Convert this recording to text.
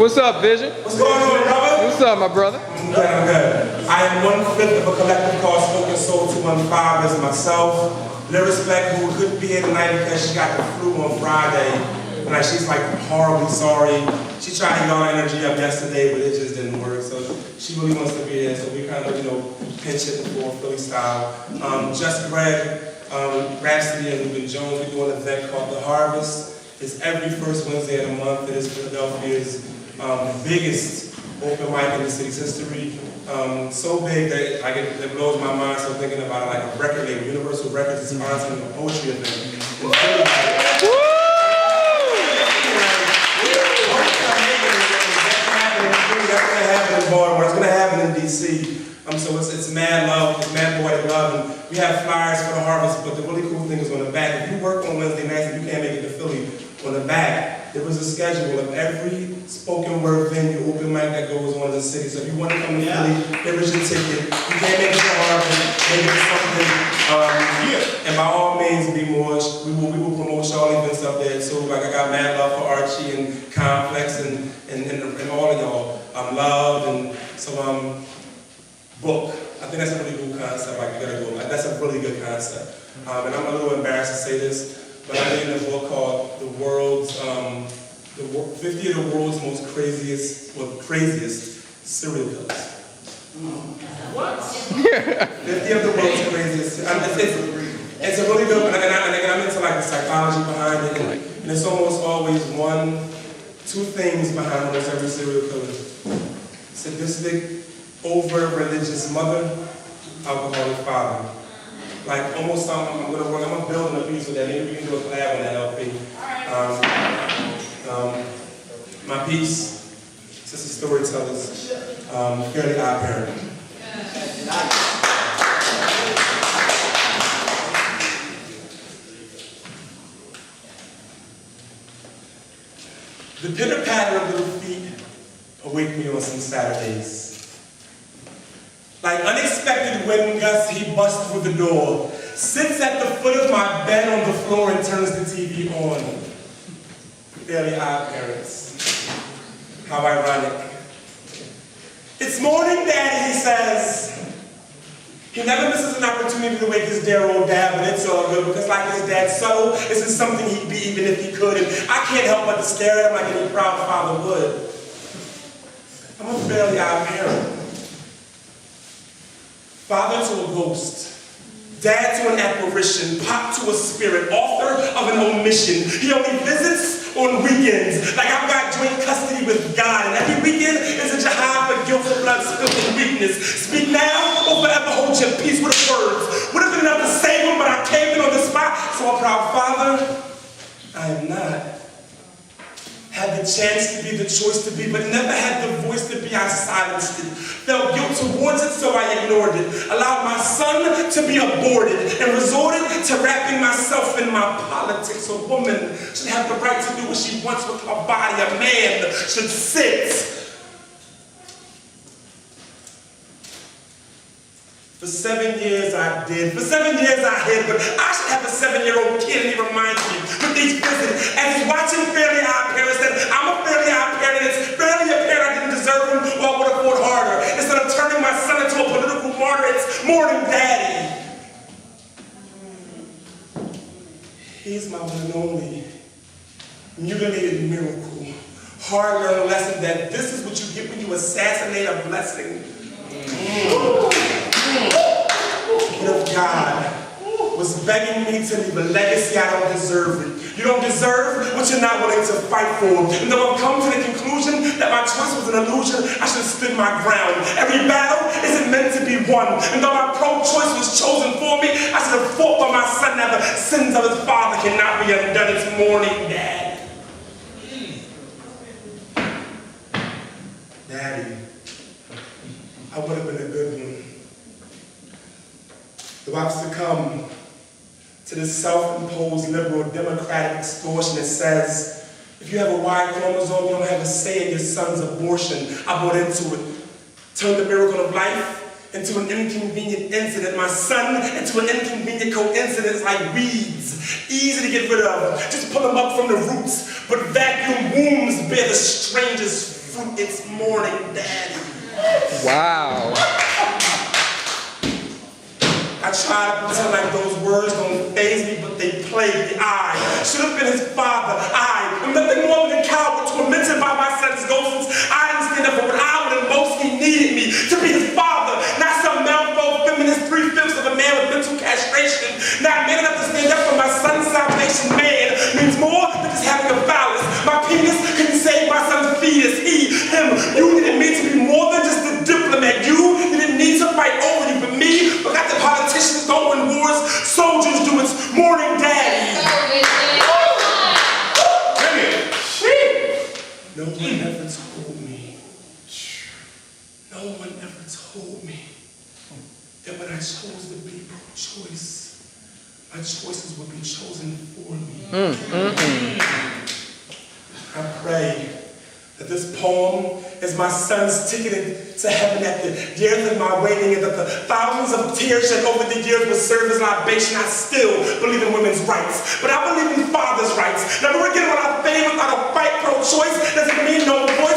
What's up, Vision? What's going on, brother? What's up, my brother? I'm good. I am 1/5 of a collective called Spoken Soul 215 as myself. Lyrics Black, who couldn't be here tonight because she got the flu on Friday. And like, she's like horribly sorry. She tried to get all her energy up yesterday, but it just didn't work. So she really wants to be here. So we kind of, pinch hitting for Philly style. Just Greg, Rhapsody, and Ruben Jones, we're doing an event called The Harvest. It's every first Wednesday of the month. It is Philadelphia's biggest open mic in the city's history. So big that it blows my mind. So thinking about it, like a record label, Universal Records is sponsoring a poetry event in Philly. That's going to happen in Baltimore. It's going to happen in DC. So it's mad love, it's mad poetic love, and we have flyers for the Harvest, but the really cool thing is on the back. If you work on Wednesday nights and you can't make it to Philly, on the back, there was a schedule of every spoken word venue, open mic that goes on in the city. So if you want to come to Philly, there is your ticket. You can't make it to Harvest, make it to something. And by all means, be more. We will promote y'all events up there too. Like I got mad love for Archie and Complex and all of y'all. Love and so book. I think that's a really cool concept. Like you gotta go. Like, that's a really good concept. And I'm a little embarrassed to say this, but I'm reading a book called The 50 of the world's most craziest serial killers. What? 50 of the world's craziest. It's a really good. And I'm into like the psychology behind it, and it's almost always two things behind almost every serial killer. Sadistic, over-religious mother, alcoholic father. Like almost I'm gonna build a piece with that. Maybe we can do a collab on that LP. My piece, this is Storytellers, Fairly Odd Parent. The pitter-patter of little feet awake me on some Saturdays. Like unexpected wind gusts, he busts through the door, sits at the foot of my bed on the floor and turns the TV on. Fairly Odd Parents. How ironic. It's morning, Daddy, he says. He never misses an opportunity to wake his dear old dad, but it's all good because like his dad subtle, this is something he'd be even if he could, and I can't help but to stare at him like any proud father would. I'm a fairly odd parent. Father to a ghost, dad to an apparition, pop to a spirit, author of an omission. He only visits on weekends, like I've got joint custody with God, and every weekend is a jihad for guilt, for blood, spilled, and weakness. Speak now or forever hold your peace with the words. Would have been enough to save him, but I came in on the spot, so a proud father, I am not. Had the chance to be, the choice to be, but never had the voice to be, I silenced it. Felt guilt towards it, so I ignored it. Allowed my son to be aborted and resorted to wrapping myself in my politics. A woman should have the right to do what she wants with her body. A man should sit. For 7 years I did. For 7 years I hid, but I should have a 7-year-old kid and he reminds me with each visit as he's watching Fairly Odd Parents that I'm a fairly odd parent and it's fairly apparent I didn't deserve him or I would have fought harder. Instead of turning my son into a political martyr, it's more than daddy. He's my one and only mutilated miracle. Hard-learned lesson that this is what you get when you assassinate a blessing. If God was begging me to leave a legacy, I don't deserve it. You don't deserve what you're not willing to fight for. And though I've come to the conclusion that my choice was an illusion, I should have stood my ground. Every battle isn't meant to be won. And though my pro-choice was chosen for me, I should have fought for my son. Now the sins of his father cannot be undone. It's morning, Dad. Daddy, I would have been a good one. Do I succumb to this self-imposed liberal democratic extortion that says, if you have a Y chromosome, you don't have a say in your son's abortion? I bought into it. Turned the miracle of life into an inconvenient incident. My son into an inconvenient coincidence like weeds. Easy to get rid of. Just pull them up from the roots. But vacuum wombs bear the strangest from its morning daddy. Wow. I try to pretend like those words don't faze me, but they plague me. I should have been his father. I am nothing more than a coward tormented by my son's ghosts. I didn't stand up for what I would have most he needed me to be his father, not some malformed feminist 3/5 of a man with mental castration. Not man enough to stand up for my son's salvation. Man means more than just having a phallus. My penis couldn't save my son's fetus. He, him, you needed me to be more than just a diplomat. You didn't need to fight over you, but me, forgot the politicians don't win wars, soldiers do. It's morning daddy. No one ever told me. No one ever told me that when I chose to be pro-choice, my choices would be chosen for me. I pray that this poem is my son's ticket to heaven at the years of my waiting, and that the thousands of tears shed over the years will serve as libation. I still believe in women's rights, but I believe in fathers' rights. Never again will I fade without a fight. Pro-choice doesn't mean no voice.